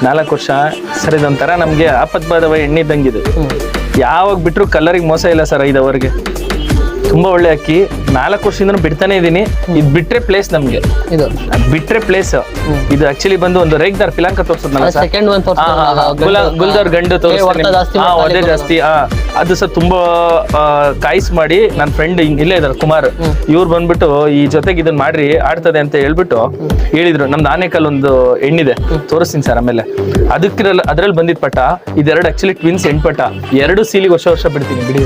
4 ವರ್ಷ ಸರ್. ಇದೊಂಥರ ನಮ್ಗೆ ಆಪತ್ಬಾಧವ ಎಣ್ಣೆ ಇದ್ದಂಗಿದೆ. ಯಾವಾಗ ಬಿಟ್ರು ಕಲರಿಗೆ ಮೋಸ ಇಲ್ಲ ಸರ್. 5 ಅವರ್ಗೆ ತುಂಬಾ ಒಳ್ಳೆ ಅಕ್ಕಿ. 4 ವರ್ಷದಿಂದ ಬಿಡ್ತಾನೆ ಇದೀನಿ. ಇದು ಬಿಟ್ರೆ ಪ್ಲೇಸ್ ನಮ್ಗೆ, ಇದು ಬಿಟ್ರೆ ಪ್ಲೇಸ್. ಇದು ಆಕ್ಚುಲಿ ಬಂದು ಒಂದು ರೇಗ್ದಾರ್ ಪಿಲಾಂಕ ತೋರ್ಸದ್ನಲ್ಲ ಸರ್, ಸೆಕೆಂಡ್ ಒನ್ ಗುಲ್ದಾರ್ ಗಂಡು ಅದೇ ಜಾಸ್ತಿ. ಅದು ಸರ್ ತುಂಬಾ ಕಾಯಿಸ್ ಮಾಡಿ ನನ್ನ ಫ್ರೆಂಡ್ ಇಲ್ಲೇ ಇದಾರೆ ಕುಮಾರ್, ಇವ್ರು ಬಂದ್ಬಿಟ್ಟು ಈ ಜೊತೆಗೆ ಇದನ್ನ ಮಾಡ್ರಿ ಆಡ್ತದೆ ಅಂತ ಹೇಳ್ಬಿಟ್ಟು ಹೇಳಿದ್ರು. ನಮ್ದು ಆನೆಕಲ್ ಒಂದು ಎಣ್ಣಿದೆ, ತೋರಿಸ್ತೀನಿ ಸರ್ ಆಮೇಲೆ. ಅದ್ರಲ್ಲಿ ಬಂದಿದ್ ಪಟ ಇದೆರಡು ಆಕ್ಚುಲಿ ಟ್ವಿನ್ಸ್ ಹೆಣ್ಪಟ. 2 ಸೀಲಿಗೆ ವರ್ಷ ಬಿಡ್ತೀನಿ ಬಿಡಿ.